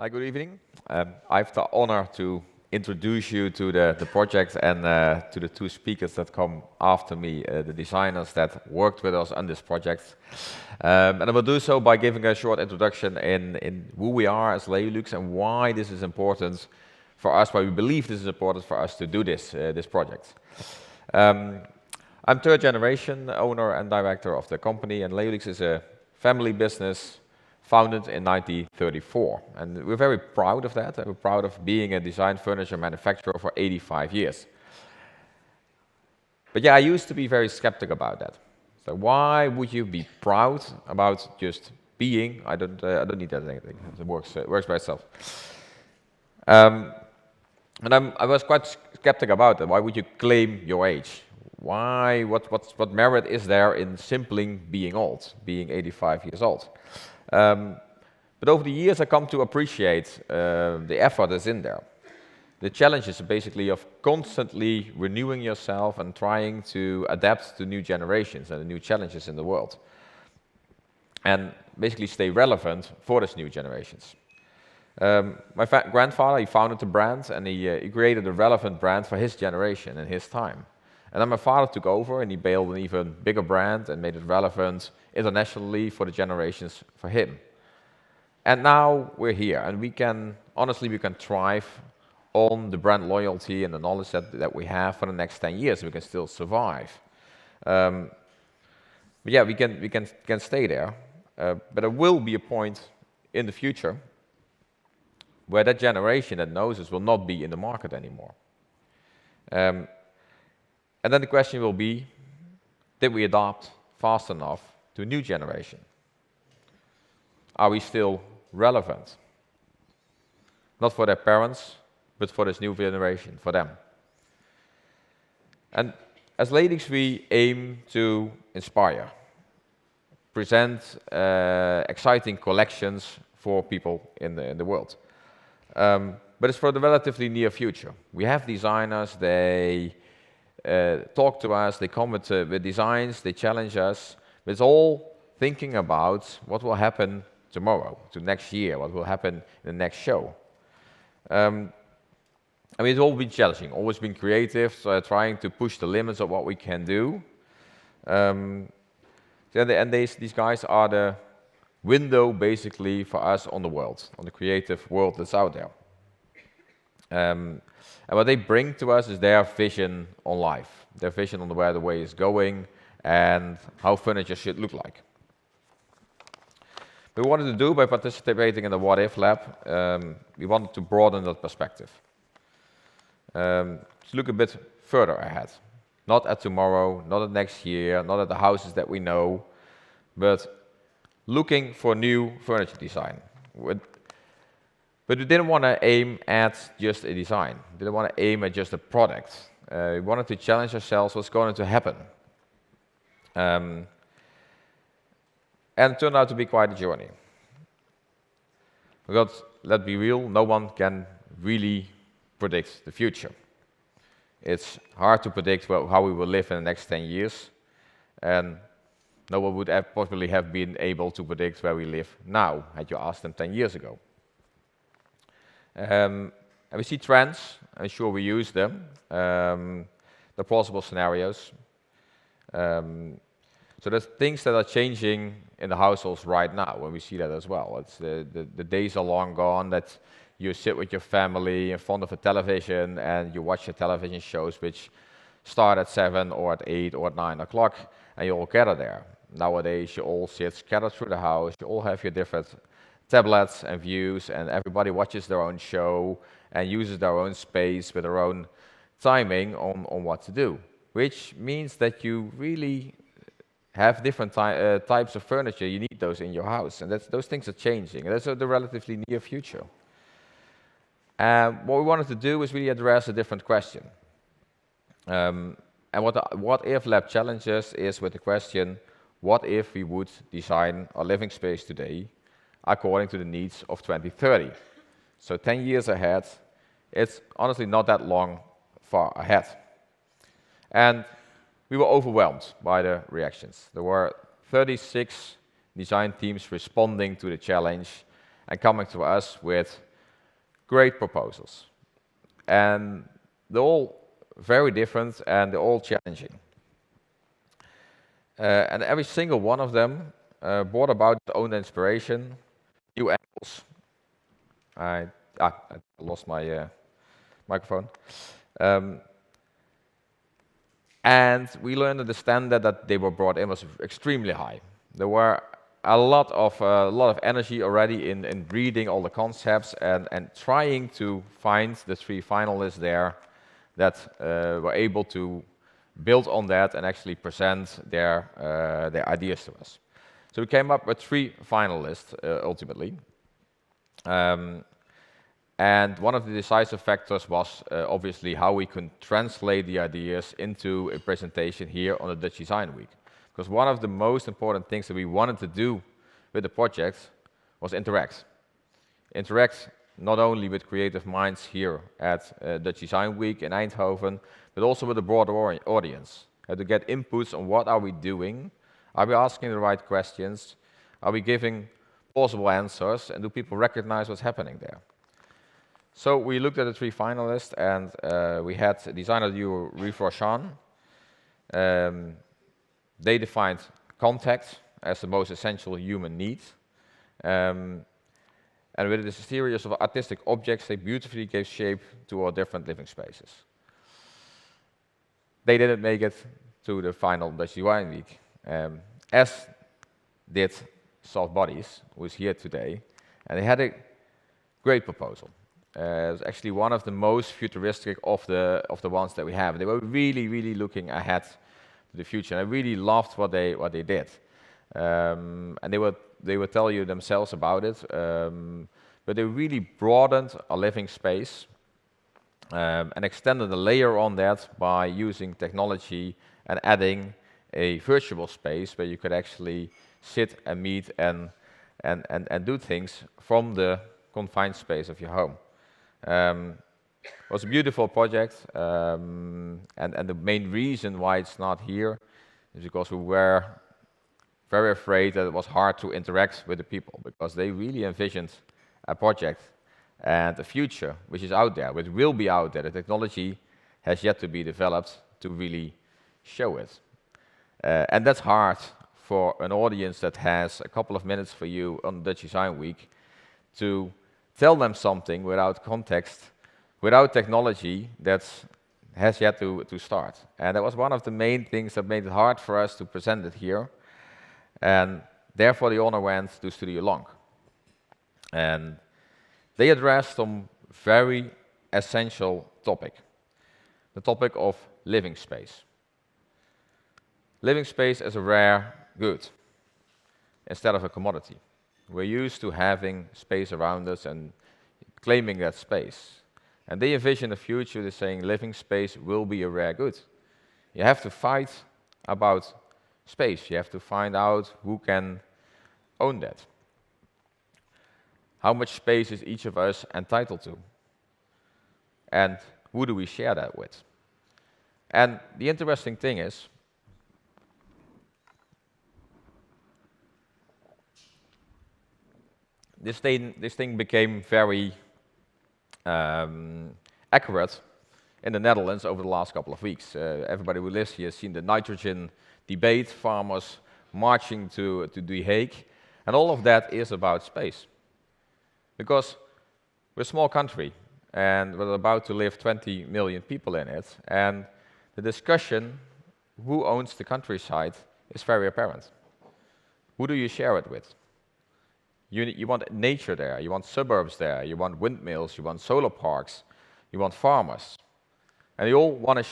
Hi, good evening. I have the honor to introduce you to the project and to the two speakers that come after me, the designers that worked with us on this project. And I will do so by giving a short introduction in who we are as Leolux and why this is important for us, why we believe this is important for us to do this project. I'm third generation owner and director of the company, and Leolux is a family business founded in 1934, and we're very proud of that. We're proud of being a design furniture manufacturer for 85 years. But yeah, I used to be very skeptical about that. So why would you be proud about just being? I don't need that anything. It works by itself. And I was quite skeptical about that. Why would you claim your age? Why? What merit is there in simply being old, being 85 years old? But over the years, I come to appreciate the effort that's in there. The challenge is basically of constantly renewing yourself and trying to adapt to new generations and the new challenges in the world. And basically stay relevant for these new generations. My grandfather, he founded the brand and he created a relevant brand for his generation and his time. And then my father took over and he built an even bigger brand and made it relevant internationally for the generations for him. And now we're here, and we can thrive on the brand loyalty and the knowledge that we have for the next 10 years. We can still survive. But yeah, we can stay there. But there will be a point in the future where that generation that knows us will not be in the market anymore. And then the question will be, did we adapt fast enough to a new generation? Are we still relevant? Not for their parents, but for this new generation, for them. And as Leolux, we aim to inspire, present exciting collections for people in the world. But it's for the relatively near future. We have designers, they talk to us, they come with designs, they challenge us. But it's all thinking about what will happen tomorrow, to next year, what will happen in the next show. I mean, it's all been challenging, always been creative, so trying to push the limits of what we can do. And these guys are the window, basically, for us on the world, on the creative world that's out there. And what they bring to us is their vision on life, their vision on where the way is going and how furniture should look like. We wanted to do by participating in the What If Lab, we wanted to broaden that perspective. To look a bit further ahead, not at tomorrow, not at next year, not at the houses that we know, but looking for new furniture design. But we didn't want to aim at just a design. We didn't want to aim at just a product. We wanted to challenge ourselves what's going to happen. And it turned out to be quite a journey. Because, let's be real, no one can really predict the future. It's hard to predict how we will live in the next 10 years. And no one would possibly have been able to predict where we live now, had you asked them 10 years ago. And we see trends, and sure we use them, the plausible scenarios. So there's things that are changing in the households right now, when we see that as well. It's the days are long gone that you sit with your family in front of a television and you watch your television shows which start at 7 or at 8 or at 9 o'clock, and you all gather there. Nowadays, you all sit scattered through the house, you all have your different tablets and views, and everybody watches their own show and uses their own space with their own timing on what to do, which means that you really have different types of furniture. You need those in your house, and those things are changing, and that's the relatively near future. What we wanted to do is really address a different question. And what the What If Lab challenges is with the question, what if we would design our living space today according to the needs of 2030. So 10 years ahead, it's honestly not that long far ahead. And we were overwhelmed by the reactions. There were 36 design teams responding to the challenge and coming to us with great proposals. And they're all very different and they're all challenging. And every single one of them brought about its own inspiration, new angles. I lost my microphone. Um, and we learned that the standard that they were brought in was extremely high. There were a lot of energy already in reading all the concepts and trying to find the 3 finalists there that were able to build on that and actually present their ideas to us. So we came up with 3 finalists ultimately. And one of the decisive factors was obviously how we could translate the ideas into a presentation here on the Dutch Design Week. Because one of the most important things that we wanted to do with the project was interact. Interact not only with creative minds here at Dutch Design Week in Eindhoven, but also with a broader audience. To get inputs on what are we doing, are we asking the right questions, are we giving plausible answers, and do people recognize what's happening there? So we looked at the 3 finalists, and we had designer duo Reef Roshan. They defined contact as the most essential human need. And with a series of artistic objects, they beautifully gave shape to our different living spaces. They didn't make it to the final Dutch Design Week, as did Soft Bodies, who is here today, and they had a great proposal. It was actually one of the most futuristic of the ones that we have. They were really looking ahead to the future, and I really loved what they did. And they would tell you themselves about it, but they really broadened a living space and extended a layer on that by using technology and adding a virtual space where you could actually sit and meet and do things from the confined space of your home. It was a beautiful project, and the main reason why it's not here is because we were very afraid that it was hard to interact with the people, because they really envisioned a project and a future which is out there, which will be out there. The technology has yet to be developed to really show it. And that's hard for an audience that has a couple of minutes for you on Dutch Design Week to tell them something without context, without technology that has yet to start. And that was one of the main things that made it hard for us to present it here. And therefore the honor went to Studio LONK. And they addressed some very essential topic, the topic of living space. Living space is a rare good instead of a commodity. We're used to having space around us and claiming that space. And they envision a future that's saying living space will be a rare good. You have to fight about space. You have to find out who can own that. How much space is each of us entitled to? And who do we share that with? And the interesting thing is, this thing became very accurate in the Netherlands over the last couple of weeks. Everybody who lives here has seen the nitrogen debate, farmers marching to The Hague, and all of that is about space. Because we're a small country, and we're about to live 20 million people in it, and the discussion, who owns the countryside, is very apparent. Who do you share it with? You want nature there, you want suburbs there, you want windmills, you want solar parks, you want farmers. And they all want to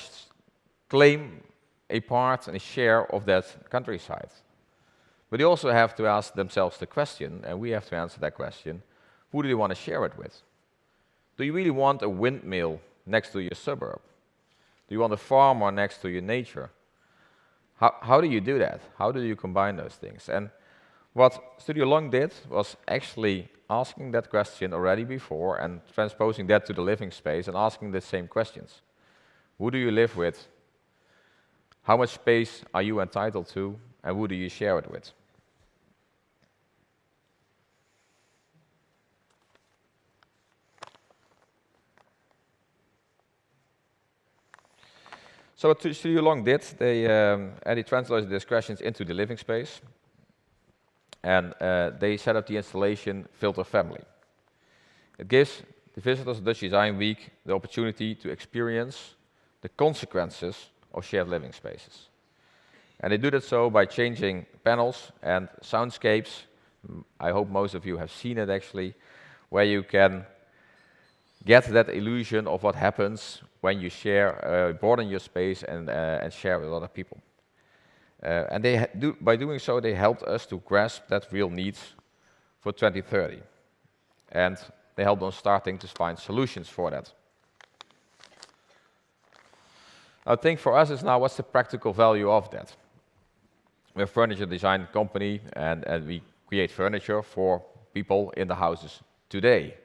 claim a part and a share of that countryside. But they also have to ask themselves the question, and we have to answer that question, who do you want to share it with? Do you really want a windmill next to your suburb? Do you want a farmer next to your nature? How do you do that? How do you combine those things? And what Studio LONK did was actually asking that question already before and transposing that to the living space and asking the same questions. Who do you live with? How much space are you entitled to? And who do you share it with? So what Studio LONK did, they translated these questions into the living space, and they set up the installation Filter Family. It gives the visitors of Dutch Design Week the opportunity to experience the consequences of shared living spaces. And they do that so by changing panels and soundscapes. I hope most of you have seen it actually, where you can get that illusion of what happens when you share, broaden your space and share with other people. And by doing so, they helped us to grasp that real needs for 2030. And they helped us starting to find solutions for that. I think for us is now, what's the practical value of that? We're a furniture design company, and we create furniture for people in the houses today.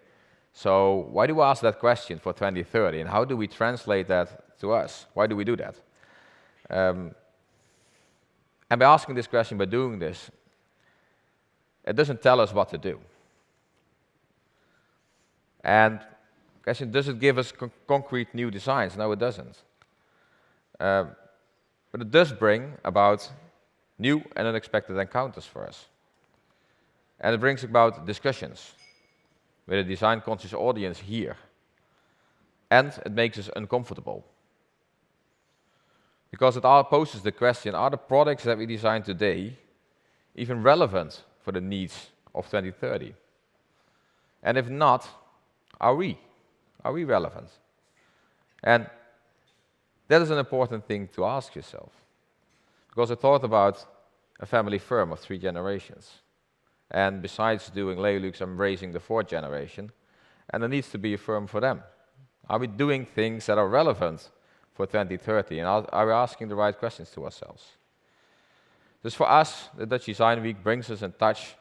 So why do we ask that question for 2030, and how do we translate that to us? Why do we do that? And by asking this question, by doing this, it doesn't tell us what to do. And question, does it give us concrete new designs? No, it doesn't. But it does bring about new and unexpected encounters for us. And it brings about discussions with a design-conscious audience here. And it makes us uncomfortable. Because it all poses the question, are the products that we design today even relevant for the needs of 2030? And if not, are we relevant? And that is an important thing to ask yourself. Because I thought about a family firm of 3 generations. And besides doing Leolux, I'm raising the 4th generation. And there needs to be a firm for them. Are we doing things that are relevant for 2030? And are we asking the right questions to ourselves? Just for us, the Dutch Design Week brings us in touch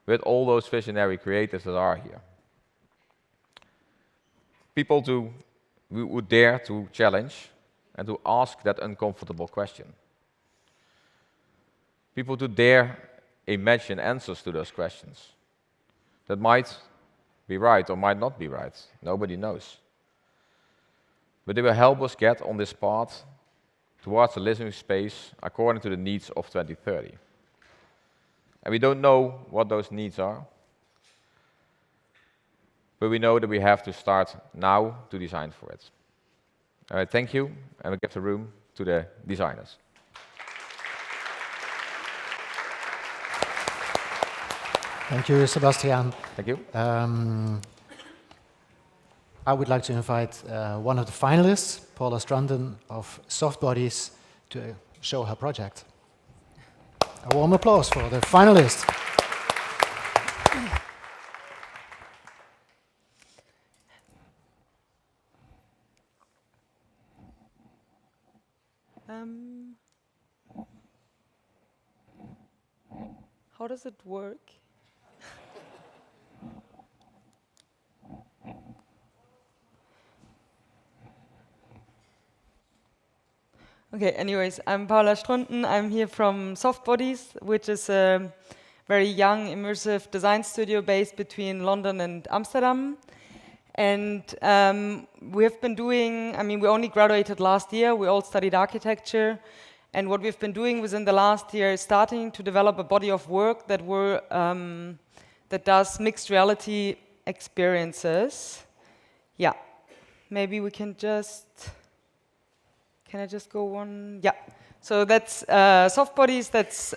with all those visionary creators that are here. People who would dare to challenge and to ask that uncomfortable question. People to dare imagine answers to those questions that might be right or might not be right. Nobody knows. But they will help us get on this path towards a living space according to the needs of 2030. And we don't know what those needs are, but we know that we have to start now to design for it. All right, thank you, and we'll give the room to the designers. Thank you, Sebastiaan. Thank you. I would like to invite one of the finalists, Paula Strunden of Soft Bodies, to show her project. A warm applause for the finalist. How does it work? Okay, anyways, I'm Paula Strunden. I'm here from Soft Bodies, which is a very young, immersive design studio based between London and Amsterdam. And we have been doing, we only graduated last year. We all studied architecture. And what we've been doing within the last year is starting to develop a body of work that does mixed reality experiences. Yeah, maybe we can just... Can I just go one? Yeah. So that's Soft Bodies. That's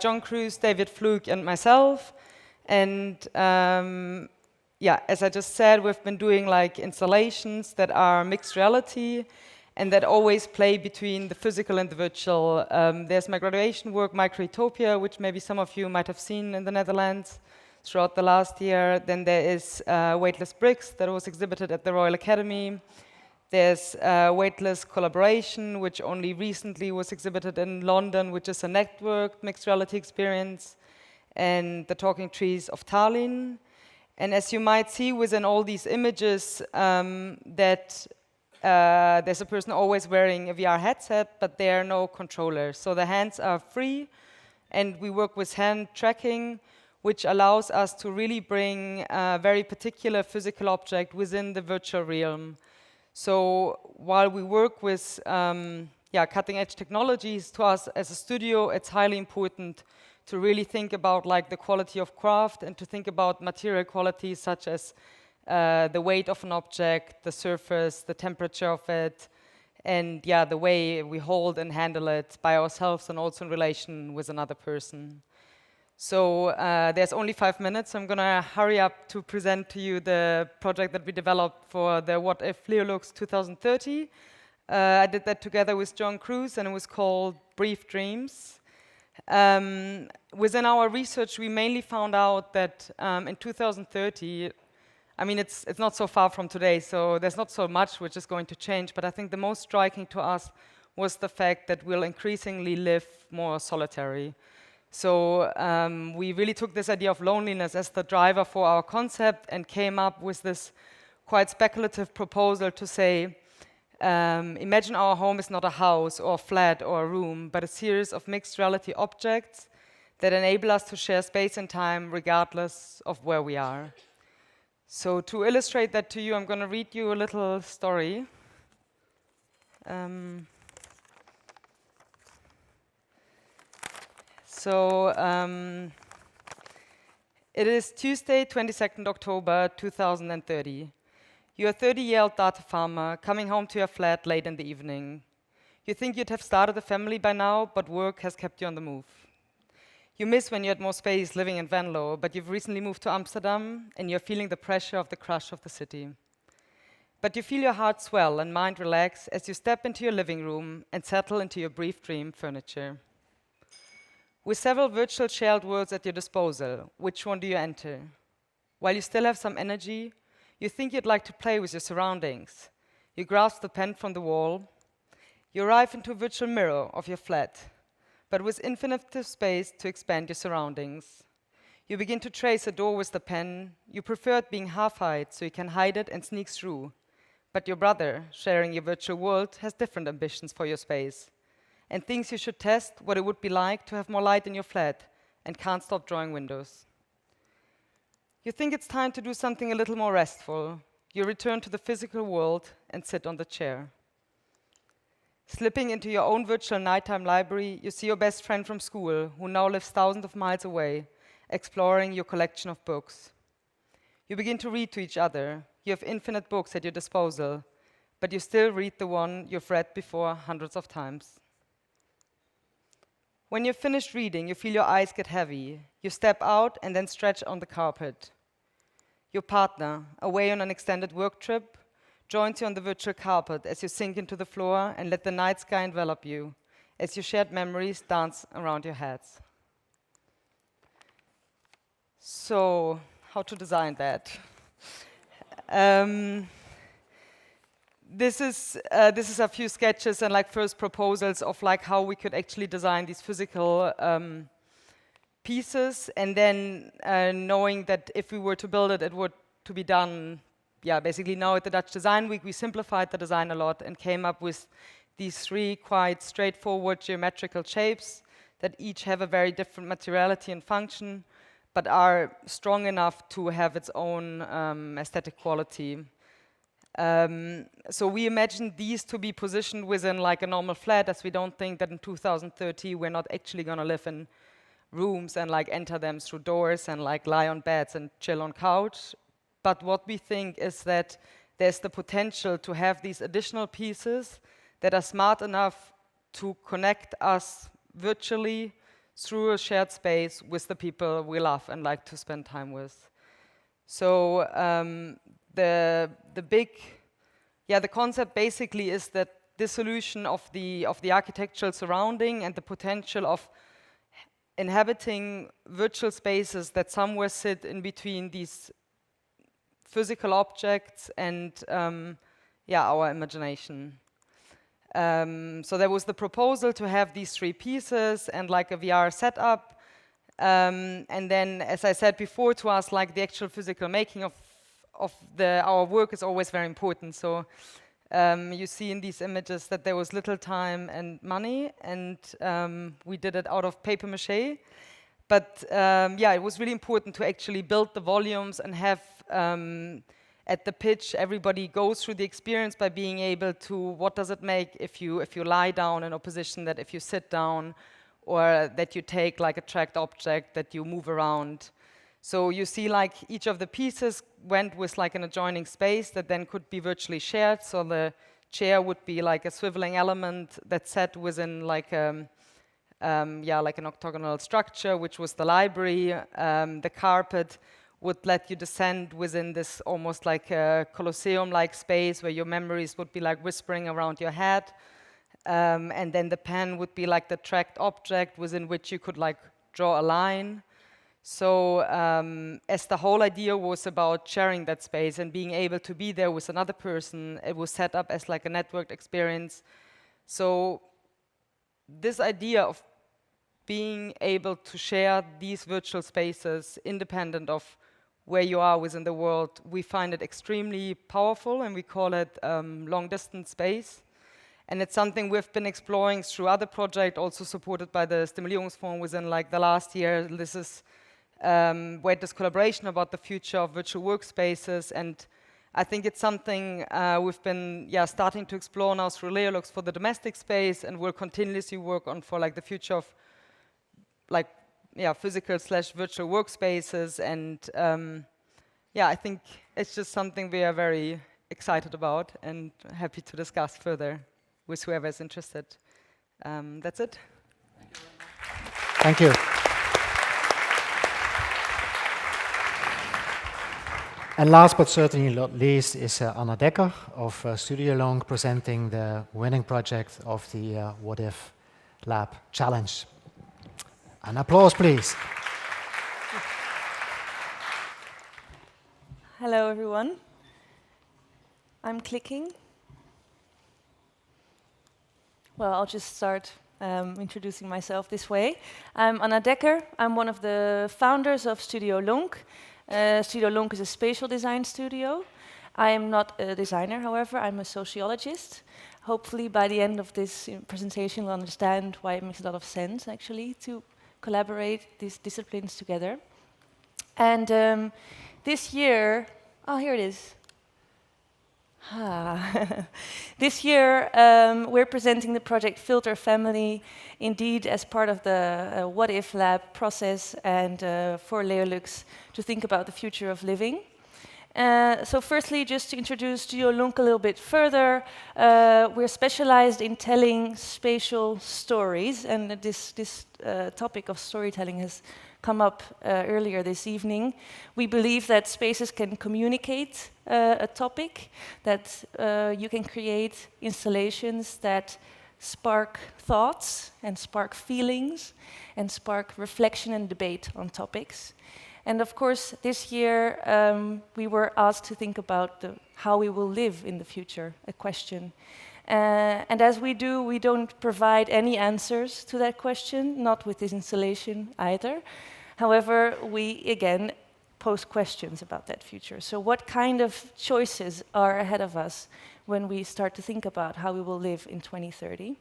John Cruz, David Fluke, and myself. And yeah, as I just said, we've been doing like installations that are mixed reality and that always play between the physical and the virtual. There's my graduation work, Microutopia, which maybe some of you might have seen in the Netherlands throughout the last year. Then there is Weightless Bricks that was exhibited at the Royal Academy. There's Weightless Collaboration, which only recently was exhibited in London, which is a networked mixed reality experience, and The Talking Trees of Tallinn. And as you might see within all these images, that there's a person always wearing a VR headset, but there are no controllers. So the hands are free, and we work with hand tracking, which allows us to really bring a very particular physical object within the virtual realm. So while we work with cutting-edge technologies, to us as a studio, it's highly important to really think about like the quality of craft and to think about material qualities such as the weight of an object, the surface, the temperature of it, and the way we hold and handle it by ourselves and also in relation with another person. So there's only 5 minutes. I'm going to hurry up to present to you the project that we developed for the What If Leolux 2030. I did that together with John Cruz, and it was called Brief Dreams. Within our research, we mainly found out that in 2030, I mean, it's not so far from today, so there's not so much which is going to change, but I think the most striking to us was the fact that we'll increasingly live more solitary. So we really took this idea of loneliness as the driver for our concept and came up with this quite speculative proposal to say, imagine our home is not a house or a flat or a room, but a series of mixed reality objects that enable us to share space and time regardless of where we are. So to illustrate that to you, I'm going to read you a little story. It is Tuesday, 22nd October 2030. You're a 30-year-old data farmer coming home to your flat late in the evening. You think you'd have started a family by now, but work has kept you on the move. You miss when you had more space living in Venlo, but you've recently moved to Amsterdam and you're feeling the pressure of the crush of the city. But you feel your heart swell and mind relax as you step into your living room and settle into your brief dream furniture. With several virtual shared worlds at your disposal, which one do you enter? While you still have some energy, you think you'd like to play with your surroundings. You grasp the pen from the wall. You arrive into a virtual mirror of your flat, but with infinite space to expand your surroundings. You begin to trace a door with the pen. You prefer it being half-height so you can hide it and sneak through. But your brother, sharing your virtual world, has different ambitions for your space and thinks you should test what it would be like to have more light in your flat and can't stop drawing windows. You think it's time to do something a little more restful. You return to the physical world and sit on the chair. Slipping into your own virtual nighttime library, you see your best friend from school, who now lives thousands of miles away, exploring your collection of books. You begin to read to each other. You have infinite books at your disposal, but you still read the one you've read before hundreds of times. When you've finished reading, you feel your eyes get heavy. You step out and then stretch on the carpet. Your partner, away on an extended work trip, joins you on the virtual carpet as you sink into the floor and let the night sky envelop you, as your shared memories dance around your heads. So, how to design that? This is a few sketches and like first proposals of like how we could actually design these physical pieces, and then knowing that if we were to build it, it would to be done. Basically now at the Dutch Design Week, we simplified the design a lot and came up with these 3 quite straightforward geometrical shapes that each have a very different materiality and function, but are strong enough to have its own aesthetic quality. So we imagined these to be positioned within like a normal flat, as we don't think that in 2030 we're not actually going to live in rooms and like enter them through doors and like lie on beds and chill on couch. But what we think is that there's the potential to have these additional pieces that are smart enough to connect us virtually through a shared space with the people we love and like to spend time with. So the concept basically is that dissolution of the architectural surrounding and the potential of inhabiting virtual spaces that somewhere sit in between these physical objects and our imagination. So there was the proposal to have these 3 pieces and like a VR setup, and then, as I said before, to us like the actual physical making of our work is always very important. So you see in these images that there was little time and money, and we did it out of paper mache. But it was really important to actually build the volumes and have at the pitch, everybody goes through the experience by being able to, what does it make if you lie down in a position, that if you sit down, or that you take like a tracked object that you move around. So you see like each of the pieces went with like an adjoining space that then could be virtually shared. So the chair would be like a swiveling element that sat within like like an octagonal structure, which was the library. The carpet would let you descend within this almost like a Colosseum-like space where your memories would be like whispering around your head. And then the pen would be like the tracked object within which you could like draw a line. So as the whole idea was about sharing that space and being able to be there with another person, it was set up as like a networked experience. So this idea of being able to share these virtual spaces independent of where you are within the world, we find it extremely powerful, and we call it long-distance space. And it's something we've been exploring through other projects, also supported by the Stimulierungsfonds within like the last year. This is where there's collaboration about the future of virtual workspaces, and I think it's something we've been starting to explore now through Leolux for the domestic space, and we'll continuously work on for like the future of like physical/virtual workspaces. And I think it's just something we are very excited about and happy to discuss further with whoever is interested. That's it. Thank you. And last but certainly not least is Anna Dekker of Studio LONK presenting the winning project of the What If Lab Challenge. An applause, please. Hello, everyone. I'm clicking. Well, I'll just start introducing myself this way. I'm Anna Dekker. I'm one of the founders of Studio LONK. Studio LONK is a spatial design studio. I am not a designer, however. I'm a sociologist. Hopefully, by the end of this presentation, you'll understand why it makes a lot of sense, actually, to collaborate these disciplines together. And this year, here it is. This year, we're presenting the project Filter Family, indeed as part of the What If Lab process, and for Leolux to think about the future of living. So firstly, just to introduce Studio LONK a little bit further, we're specialized in telling spatial stories, and this topic of storytelling has come up earlier this evening. We believe that spaces can communicate a topic, that you can create installations that spark thoughts and spark feelings and spark reflection and debate on topics. And of course, this year we were asked to think about how we will live in the future, a question. And as we do, we don't provide any answers to that question, not with this installation either. However, we, again, pose questions about that future. So what kind of choices are ahead of us when we start to think about how we will live in 2030?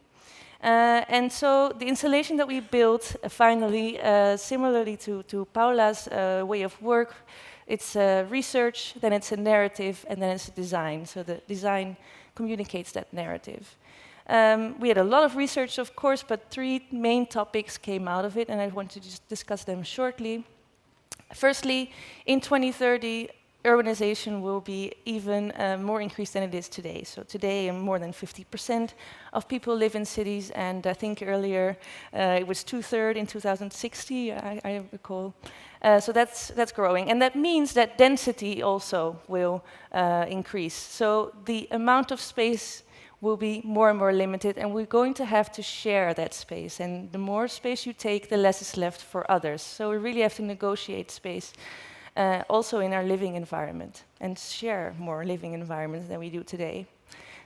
And so the installation that we built, finally, similarly to Paula's way of work, it's research, then it's a narrative, and then it's a design. So the design communicates that narrative. We had a lot of research, of course, but 3 main topics came out of it, and I want to just discuss them shortly. Firstly, in 2030, urbanization will be even more increased than it is today. So today, more than 50% of people live in cities, and I think earlier it was 2/3 in 2060, I recall. So that's growing, and that means that density also will increase. So the amount of space will be more and more limited, and we're going to have to share that space. And the more space you take, the less is left for others. So we really have to negotiate space also in our living environment and share more living environments than we do today.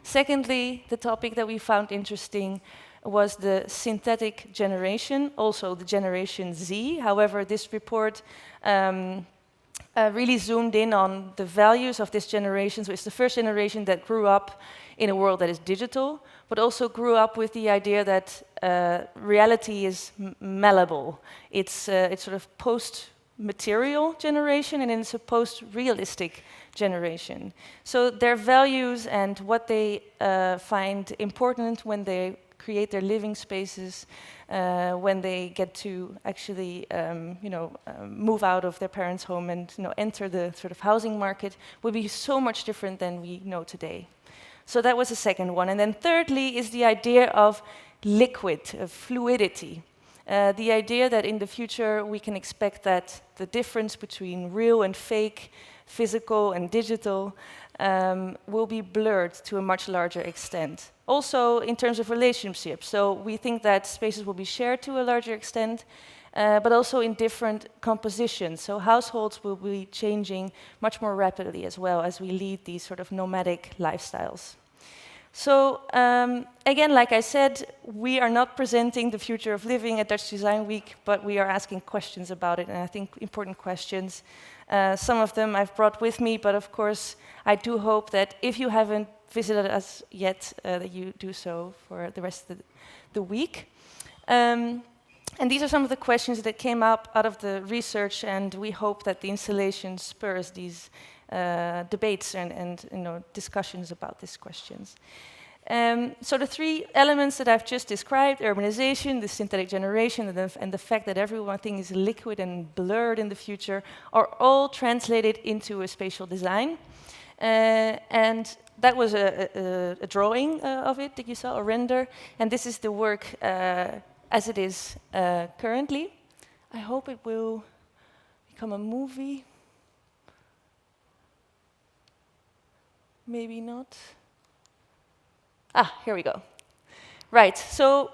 Secondly, the topic that we found interesting was the synthetic generation, also the Generation Z. However, this report really zoomed in on the values of this generation. So it's the first generation that grew up in a world that is digital, but also grew up with the idea that reality is malleable. It's sort of post-material generation, and then it's a post-realistic generation. So their values and what they find important when they create their living spaces, when they get to actually, move out of their parents' home and enter the sort of housing market, will be so much different than we know today. So that was the second one. And then thirdly is the idea of liquid, of fluidity. The idea that in the future we can expect that the difference between real and fake, physical and digital, will be blurred to a much larger extent. Also in terms of relationships. So we think that spaces will be shared to a larger extent, but also in different compositions. So households will be changing much more rapidly as well as we lead these sort of nomadic lifestyles. So again, like I said, we are not presenting the future of living at Dutch Design Week, but we are asking questions about it, and I think important questions. Some of them I've brought with me, but of course I do hope that if you haven't visited us yet, that you do so for the rest of the week. And these are some of the questions that came up out of the research, and we hope that the installation spurs these debates and discussions about these questions. So the three elements that I've just described, urbanization, the synthetic generation, and the fact that everything is liquid and blurred in the future, are all translated into a spatial design. And that was a drawing of it that you saw, a render, and this is the work as it is currently. I hope it will become a movie. Maybe not. Ah, here we go. Right, so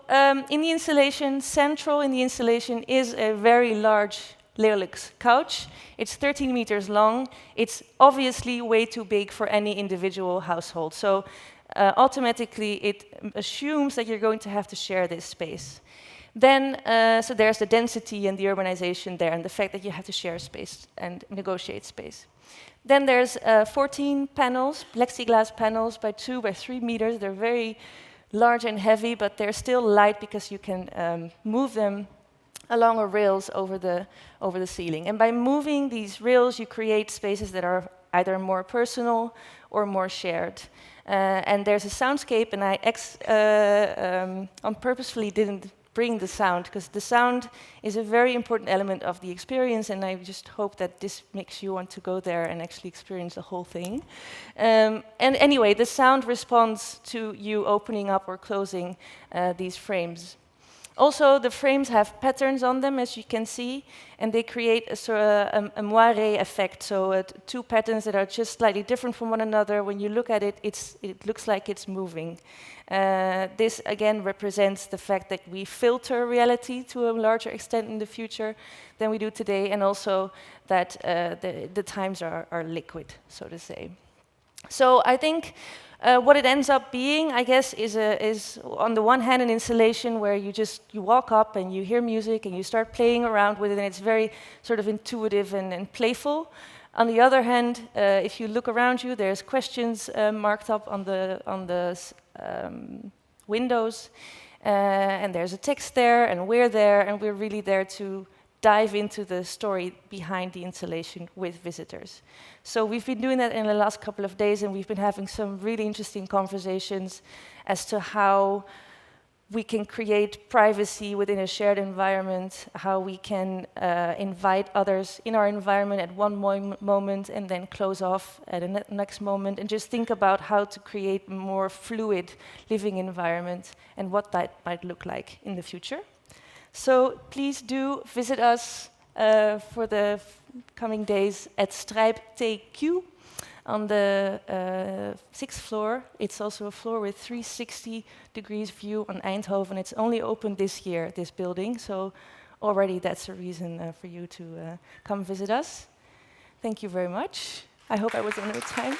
in the installation, central in the installation is a very large Leolux couch. It's 13 meters long. It's obviously way too big for any individual household. So automatically it assumes that you're going to have to share this space. Then, so there's the density and the urbanization there, and the fact that you have to share space and negotiate space. Then there's 14 panels, plexiglass panels by 2 by 3 meters. They're very large and heavy, but they're still light because you can move them along rails over the ceiling. And by moving these rails, you create spaces that are either more personal or more shared. And there's a soundscape, and I purposefully didn't bring the sound, because the sound is a very important element of the experience, and I just hope that this makes you want to go there and actually experience the whole thing. And anyway, the sound responds to you opening up or closing these frames. Also, the frames have patterns on them, as you can see, and they create a sort of a moiré effect. So two patterns that are just slightly different from one another. When you look at it, it looks like it's moving. This, again, represents the fact that we filter reality to a larger extent in the future than we do today, and also that the times are liquid, so to say. So I think what it ends up being, I guess, is on the one hand an installation where you walk up and you hear music and you start playing around with it, and it's very sort of intuitive and playful. On the other hand, if you look around you, there's questions marked up on the windows, and there's a text there, and we're really there to dive into the story behind the installation with visitors. So we've been doing that in the last couple of days, and we've been having some really interesting conversations as to how we can create privacy within a shared environment, how we can invite others in our environment at one moment and then close off at the next moment, and just think about how to create a more fluid living environment and what that might look like in the future. So please do visit us for the coming days at Strijp TQ on the 6th floor. It's also a floor with 360 degrees view on Eindhoven. It's only opened this year, this building, so already that's a reason for you to come visit us. Thank you very much. I hope I was on time.